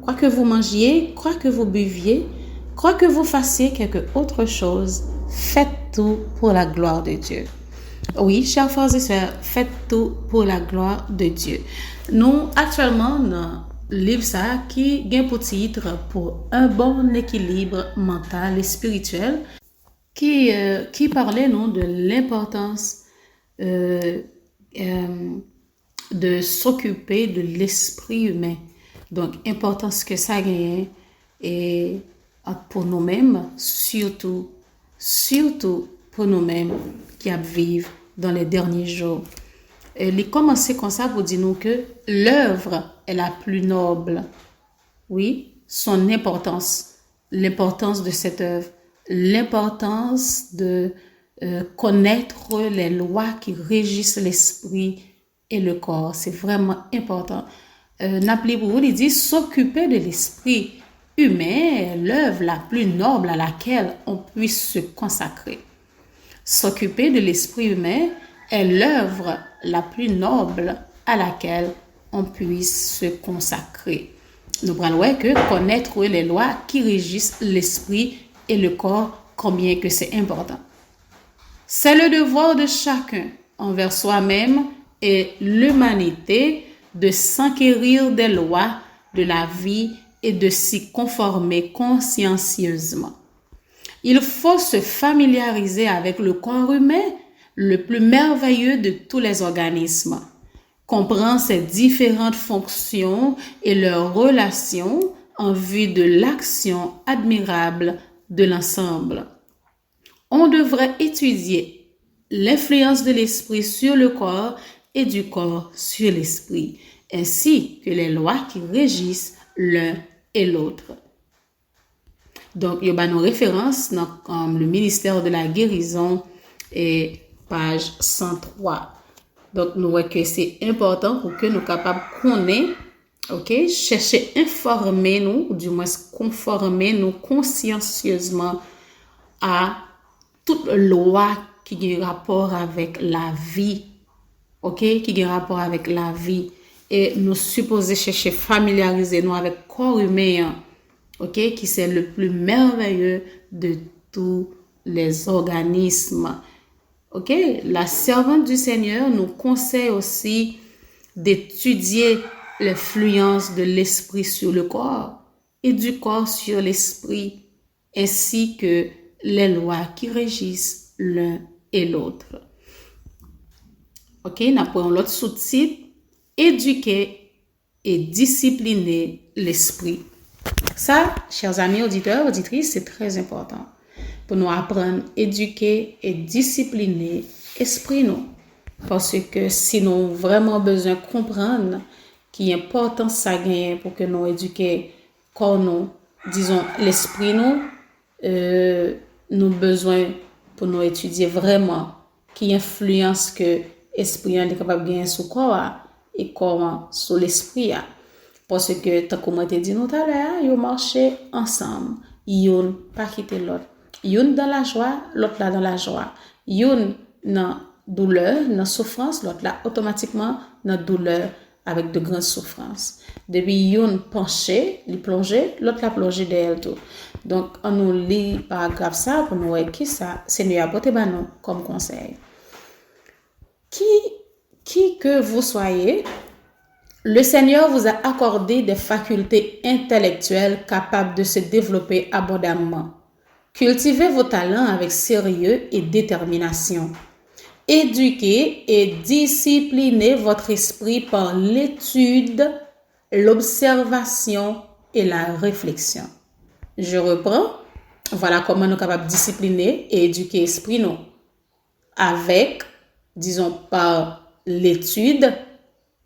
quoi que vous mangiez, quoi que vous buviez, quoi que vous fassiez quelque autre chose, faites tout pour la gloire de Dieu. Oui, chers frères et sœurs, faites tout pour la gloire de Dieu. Nous, actuellement, dans le livre ça qui gagne pour titre pour un bon équilibre mental et spirituel qui parlait non, de l'importance de s'occuper de l'esprit humain. Donc, importance que ça gagne et pour nous-mêmes, surtout pour nous-mêmes qui vivent dans les derniers jours. Il commence comme ça pour dire nous que l'œuvre est la plus noble. Oui, son importance, l'importance de cette œuvre, l'importance de connaître les lois qui régissent l'esprit et le corps. C'est vraiment important. Napoli pour vous, il dit s'occuper de l'esprit humain est l'œuvre la plus noble à laquelle on puisse se consacrer. S'occuper de l'esprit humain est l'œuvre la plus noble à laquelle on puisse se consacrer. Nous prenons que connaître les lois qui régissent l'esprit et le corps, combien que c'est important. C'est le devoir de chacun envers soi-même et l'humanité de s'enquérir des lois de la vie et de s'y conformer consciencieusement. Il faut se familiariser avec le corps humain, le plus merveilleux de tous les organismes, comprendre ses différentes fonctions et leurs relations en vue de l'action admirable de l'ensemble. On devrait étudier l'influence de l'esprit sur le corps et du corps sur l'esprit, ainsi que les lois qui régissent l'un et l'autre. Donc, il y a nos références dans le ministère de la guérison et page 103. Donc, nous voyons que c'est important pour que nous soyons capables de connaître, ok, chercher informer nous, ou du moins conformer nous consciencieusement à toute loi qui a rapport avec la vie, ok, qui a rapport avec la vie. Et nous supposons chercher familiariser nous avec le corps humain, ok, qui c'est le plus merveilleux de tous les organismes. Ok, la servante du Seigneur nous conseille aussi d'étudier l'influence de l'esprit sur le corps et du corps sur l'esprit, ainsi que les lois qui régissent l'un et l'autre. Ok, nous prenons l'autre sous-titre, éduquer et discipliner l'esprit. Ça, chers amis auditeurs, auditrices, c'est très important pour nous apprendre, éduquer et discipliner l'esprit nous. Parce que si nous avons vraiment besoin de comprendre qui est important ça gagne pour que nous éduquions corps nous, disons l'esprit nous, nous besoin pour nous étudier vraiment qui influence que l'esprit est capable de gagner sur le corps et corps sur l'esprit. Parce que, tant qu'on m'a dit tout à l'heure, ils marchaient ensemble. Ils n'ont pas quitté l'autre. Ils dans la joie, l'autre là dans la joie. Ils dans douleur, dans souffrance, l'autre là automatiquement dans douleur avec de grandes souffrances. Depuis ils penché, ils plongé, l'autre là plongé derrière tout. Donc, on nous lit paragraphe ça pour nous voir qui ça, Seigneur apporte nous comme conseil. Qui que vous soyez, Le Seigneur vous a accordé des facultés intellectuelles capables de se développer abondamment. Cultivez vos talents avec sérieux et détermination. Éduquez et disciplinez votre esprit par l'étude, l'observation et la réflexion. Je reprends. Voilà comment nous sommes capables de discipliner et éduquer l'esprit nous. Avec, disons, par l'étude,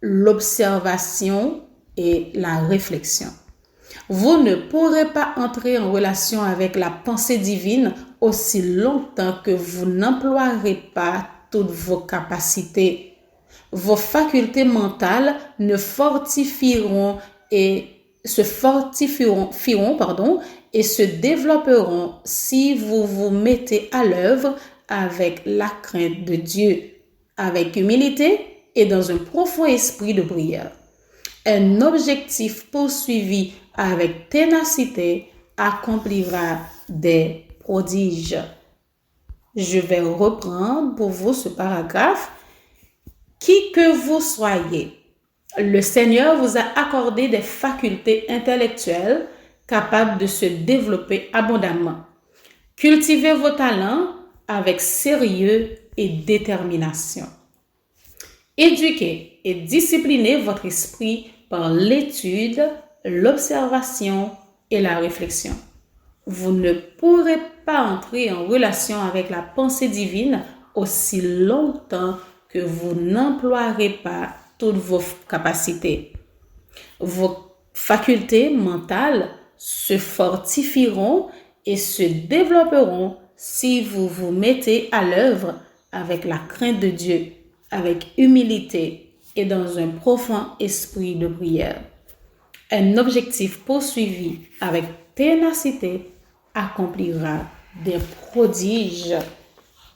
l'observation et la réflexion. Vous ne pourrez pas entrer en relation avec la pensée divine aussi longtemps que vous n'emploierez pas toutes vos capacités. Vos facultés mentales se fortifieront et se développeront si vous vous mettez à l'œuvre avec la crainte de Dieu, avec humilité et dans un profond esprit de prière. Un objectif poursuivi avec ténacité accomplira des prodiges. Je vais reprendre pour vous ce paragraphe. Qui que vous soyez, le Seigneur vous a accordé des facultés intellectuelles capables de se développer abondamment. Cultivez vos talents avec sérieux et détermination. Éduquez et disciplinez votre esprit par l'étude, l'observation et la réflexion. Vous ne pourrez pas entrer en relation avec la pensée divine aussi longtemps que vous n'emploierez pas toutes vos capacités. Vos facultés mentales se fortifieront et se développeront si vous vous mettez à l'œuvre avec la crainte de Dieu, avec humilité et dans un profond esprit de prière. Un objectif poursuivi avec ténacité accomplira des prodiges.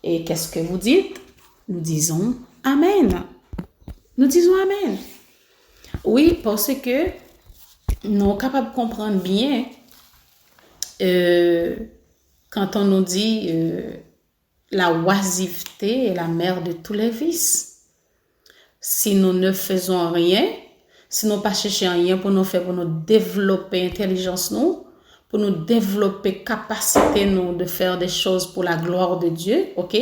Et qu'est-ce que vous dites? Nous disons Amen. Nous disons Amen. Oui, parce que nous sommes capables de comprendre bien quand on nous dit la oisiveté est la mère de tous les vices. Si nous ne faisons rien, si nous ne pas chercher rien pour nous faire, pour nous développer intelligence nous, pour nous développer capacité nous de faire des choses pour la gloire de Dieu, ok?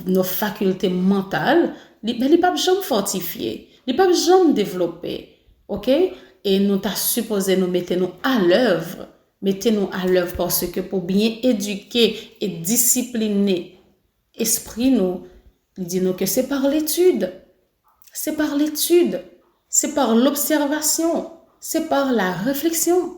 Nos facultés mentales, les pas jamais fortifiées, les pas jamais développées, ok? Et nous t'a supposé nous mettre nous à l'œuvre, mettez-nous à l'œuvre parce que pour bien éduquer et discipliner esprit nous, il dit nous que c'est par l'étude, c'est par l'étude, c'est par l'observation, c'est par la réflexion.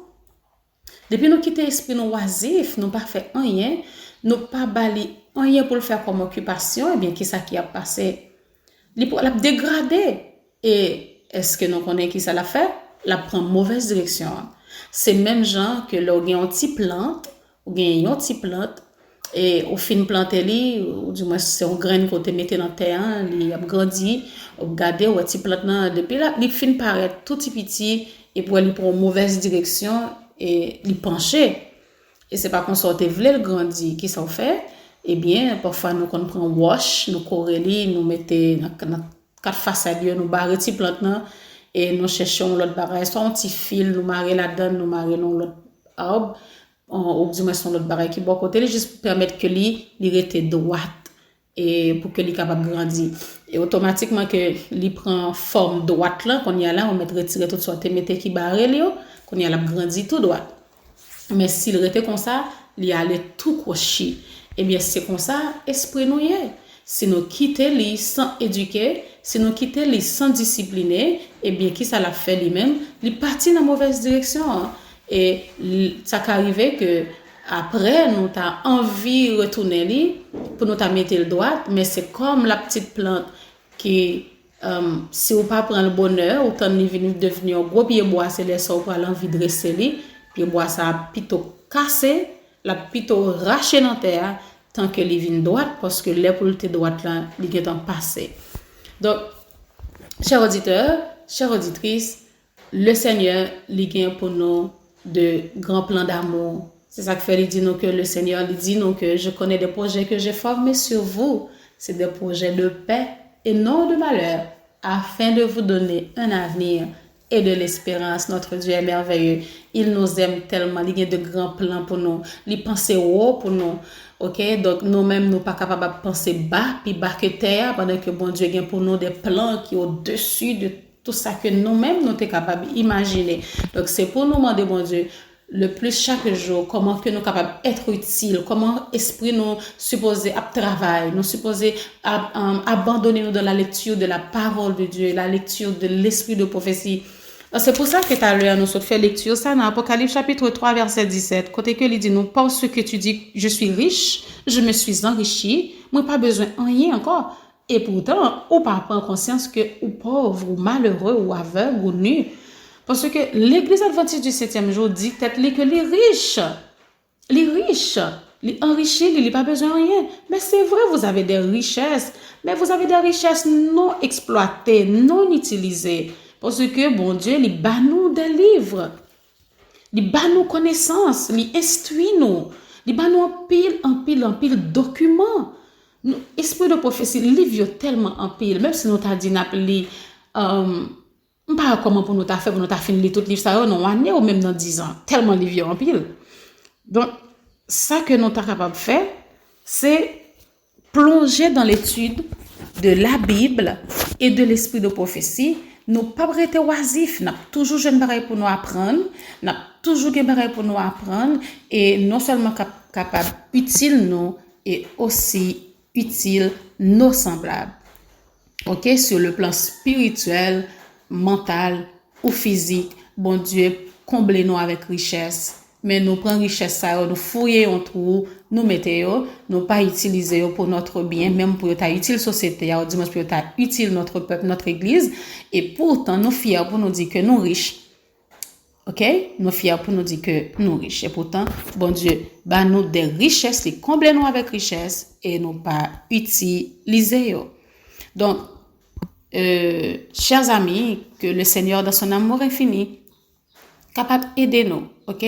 Depuis nous quitter l'esprit nous oisif, nous pas fait rien, nous pas bali rien pour le faire comme occupation, et bien qui ça qui a passé, l'a dégradé. Et est-ce que nous connaissons qui ça l'a fait? La prend mauvaise direction. C'est même genre que là on a une petite plante, ou bien une petite plante et au fin planter li ou du moins c'est un grain côté mettre dans terre, il a grandi, regarder ou petite plante là depuis là, il fin paraître tout petit et pour aller pour une mauvaise direction et il pencher. Et c'est pas qu'on sorte vle le grandi qui s'en fait. Eh bien, parfois nous qu'on prend wash, nous correli, nous mettez dans quatre façades, nous barrer petite plante là et nous cherchons l'autre barrage, soit un petit fil, nous marrer là-dedans, nous marrer dans l'autre arbre, ou du moins son l'autre barrage qui bon côté, juste pour permettre que lui reste droite et pour que lui capable de grandir. Et automatiquement que lui prend forme droite là, qu'on y a là, on met retirer tout sorte mettre qui barrer lui, qu'on y a là grandir tout droit. Mais s'il restait comme ça, il allait tout crocher. Eh bien, c'est comme ça, esprit nous y est. Si nous quittons lui sans éduquer, si nous quittons lui sans discipliner, eh bien, qui ça l'a fait lui-même, il partit dans la mauvaise direction. Hein. Et ça peut arriver que après, nous avons envie de retourner lui pour nous mettre le doigt, mais c'est comme la petite plante qui, si on pas prend le bonheur, autant il vient devenir un gros pied bois, c'est les sorts pour l'envie de dresser lui, pied bois ça a plutôt cassé, la plutôt raché dans terre, tant que les vignes droite parce que les pour le droite là il est en passé. Donc chers auditeurs, chères auditrices, le Seigneur il gagne pour nous de grands plans d'amour. C'est ça que fait il dit nous que le Seigneur il dit nous que je connais des projets que j'ai formés sur vous, c'est des projets de paix et non de malheur afin de vous donner un avenir et de l'espérance. Notre Dieu est merveilleux. Il nous aime tellement. Il y a de grands plans pour nous. Il pense haut pour nous. OK? Donc, nous-mêmes, nous pas capables de penser bas, puis bas que terre, pendant que bon Dieu a pour nous des plans qui sont au-dessus de tout ça que nous-mêmes, nous sommes capables d'imaginer. Donc, c'est pour nous demander, bon Dieu, le plus chaque jour, comment que nous sommes capables d'être utiles, comment l'esprit nous supposé à travailler, nous supposé abandonner nous dans la lecture de la parole de Dieu, la lecture de l'esprit de prophétie. C'est pour ça que tout à l'heure, nous sommes fait lecture, ça dans Apocalypse chapitre 3, verset 17, côté que il dit, nous, parce que tu dis, je suis riche, je me suis enrichi, moi pas besoin de rien encore. Et pourtant, ou pas prendre conscience que, ou pauvre, ou malheureux, ou aveugle, ou nu. Parce que l'église adventiste du 7e jour dit peut-être que les riches, les enrichis, ils n'ont pas besoin de rien. Mais c'est vrai, vous avez des richesses, mais vous avez des richesses non exploitées, non utilisées. Parce que, bon Dieu, il bat nous des livres, il bat nous connaissances, il instruit nous, il bat nous en pile documents. Esprit de prophétie, le livre est tellement en pile, même si nous t'as dit, pas comment pour nous t'a fait, pour nous t'a fini tout livre ça, non, année ou même dans 10 ans, tellement le livre en pile. Donc, ça que nous t'as capable de faire, c'est plonger dans l'étude de la Bible et de l'esprit de prophétie. Nous pas rester oisifs, n'a toujours jeune pareil pour nous apprendre, n'a toujours un pareil pour nous apprendre et non seulement capable utile nous et aussi utile nos semblables. OK, sur le plan spirituel, mental ou physique, bon Dieu, comblez-nous avec richesse. Mais nous prenons richesse ça, nous fouillons en trou, nous mettons, nous pas utiliser pour notre bien, même pour ta utile société, ou dimanche pour ta utile notre peuple, notre église, et pourtant nous fiers pour nous dire que nous riches. OK? Nous fiers pour nous dire que nous riches. Et pourtant, bon Dieu, bah nous des richesses, les comblez-nous avec richesse et nous pas utiliser. Donc, chers amis, que le Seigneur dans son amour infini capable d'aider nous, OK?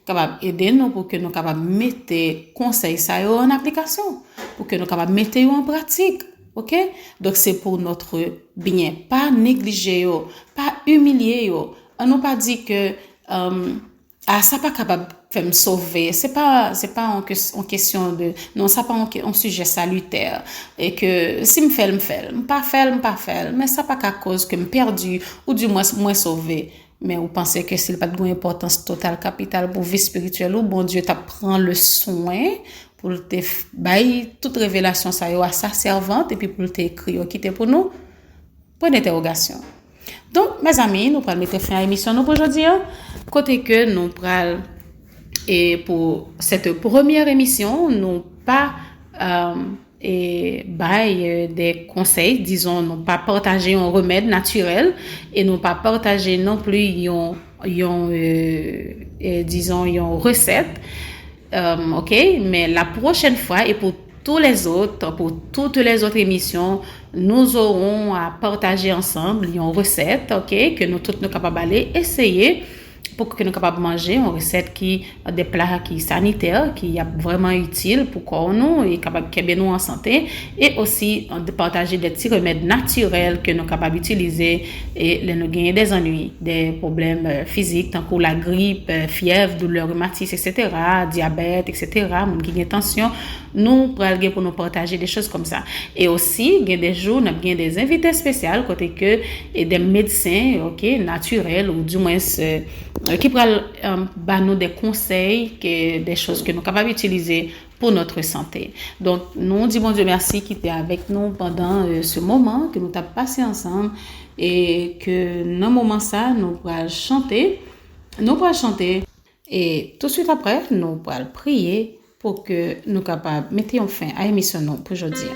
Capable d'aider nous pour que nous capables mettre conseils ça en application, pour que nous capables mettre en pratique, OK? Donc c'est pour notre bien, pas négliger pas humilier on n'a pas dit que ça pas capable de me sauver, c'est pas en question de non, ça pas un sujet salutaire et que si me fait pas faire mais ça pas qu'à cause que me perdu ou du moins sauvé. Mais vous pensez que s'il pas de importance totale capitale pour vie spirituelle ou bon Dieu t'a prend le soin pour te bailler toute révélation ça à sa servante et puis pour te écrire quitter pour nous point d'interrogation. Donc mes amis, nous allons mettre fin à l'émission nous pour aujourd'hui côté que nous pral et pour cette première émission nous pas et des conseils, disons, non pas partager un remède naturel et non pas partager non plus disons une recette, OK, mais la prochaine fois et pour toutes les autres émissions, nous aurons à partager ensemble une recette, OK, que nous tous nous capables d'aller essayer pour que nous capables de manger une recette qui des plats qui sanitaires qui est vraiment utile pour corps nous et capable de nous en santé et aussi de partager des petits remèdes naturels que nous capables d'utiliser et nous gagner des ennuis, des problèmes physiques tant que la grippe, fièvre, douleur rhumatique, etc., diabète, etc., mon qui tension, nous pour nous partager des choses comme ça. Et aussi, il y a des jours, nous avons des invités spéciaux côté que et des médecins, OK, naturels ou du moins qui pourraient nous des conseils, des choses que nous sommes capables d'utiliser pour notre santé. Donc, nous disons bon Dieu merci qui était avec nous pendant ce moment que nous avons passé ensemble et que dans ce moment ça, nous pourrons chanter et tout de suite après, nous pourrons prier pour que nous capables de mettre fin à l'émission pour aujourd'hui.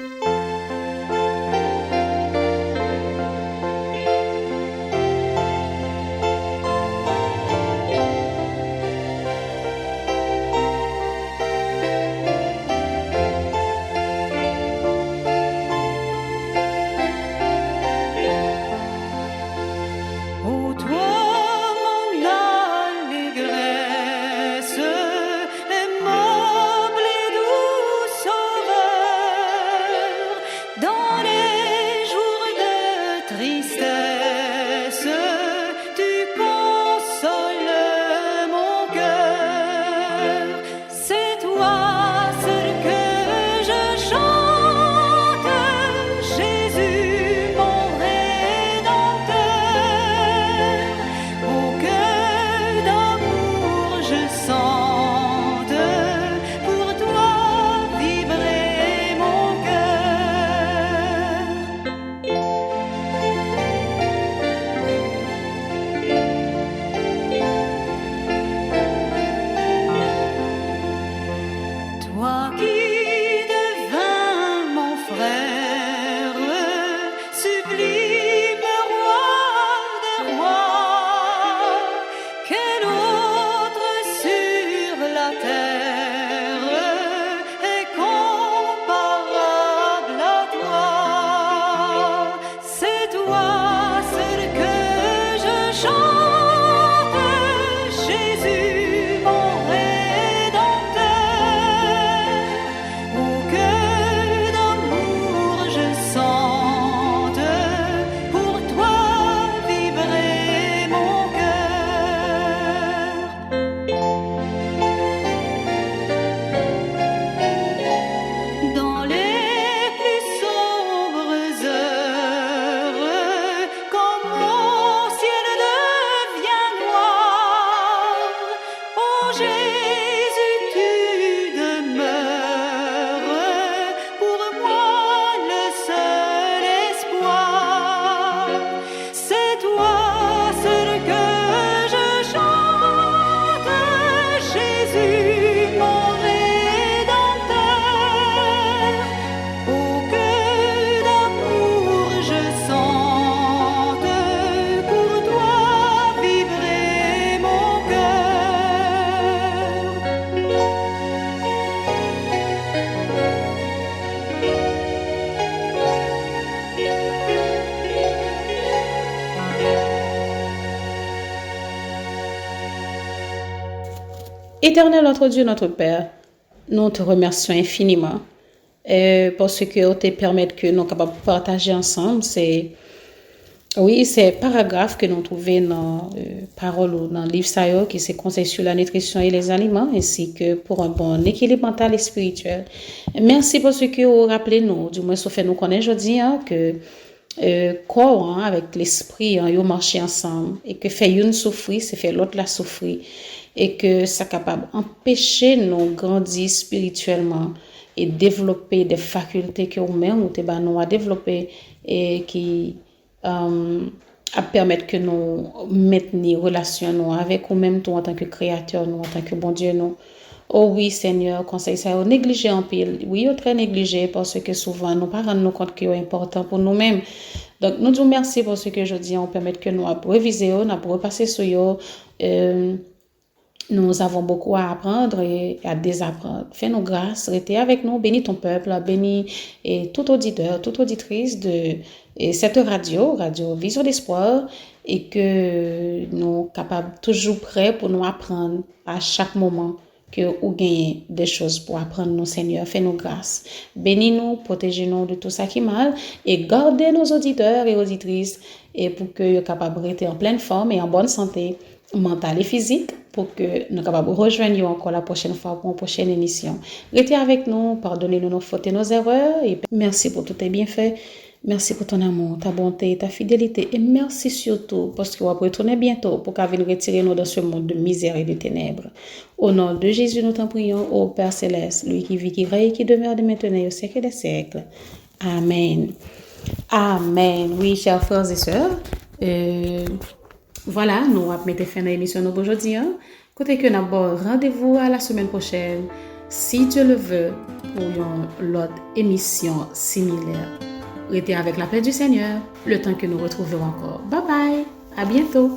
Éternel notre Dieu, notre Père, nous te remercions infiniment parce que tu permets que nous sommes capables de partager ensemble. C'est paragraphe que nous trouvons dans parole ou dans le livre Sayo qui se conseille sur la nutrition et les aliments ainsi que pour un bon équilibre mental et spirituel. Merci parce que vous rappelez nous, du moins ça fait nous connaître aujourd'hui que corps avec l'esprit ils marchent ensemble et que fait une souffrir, c'est fait l'autre la souffrir et que ça capable empêcher nous grandir spirituellement et développer des facultés que nous-mêmes nous a développer et qui à permettre que nous maintenir relation nous avec nous-mêmes en tant que créateur nous en tant que bon Dieu nous. Oh oui Seigneur, conseil ça négligé en pile. Oui, très négligé parce que souvent nous pas rendre nous compte que c'est important pour nous-mêmes. Donc nous disons merci pour ce que je dis, on permet que nous réviser, nous repasser sur yo. Nous avons beaucoup à apprendre et à désapprendre. Fais-nous grâce, restez avec nous, bénis ton peuple, bénis et tout auditeur, toute auditrice de cette radio Vision d'Espoir et que nous capables toujours prêts pour nous apprendre à chaque moment que nous gagnons des choses pour apprendre nous, Seigneur. Fais-nous grâce. Bénis-nous, protégez-nous de tout ça qui est mal et gardez nos auditeurs et auditrices et pour que nous capables de rester en pleine forme et en bonne santé mentale et physique pour que nous soyons capables de rejoindre encore la prochaine fois pour une prochaine émission. Restez avec nous, pardonnez-nous nos fautes et nos erreurs et merci pour tous tes bienfaits. Merci pour ton amour, ta bonté, ta fidélité et merci surtout parce que vous allez retourner bientôt pour qu'on vienne retirer nous dans ce monde de misère et de ténèbres. Au nom de Jésus, nous t'en prions, ô Père Céleste, lui qui vit, qui règne, qui demeure de maintenant au siècle des siècles. Amen. Amen. Oui, chers frères et sœurs, voilà, nous avons mis fin à l'émission aujourd'hui. Côté que nous avons rendez-vous à la semaine prochaine, si Dieu le veut, pour une autre émission similaire. Restez avec la paix du Seigneur, le temps que nous retrouverons encore. Bye bye, à bientôt.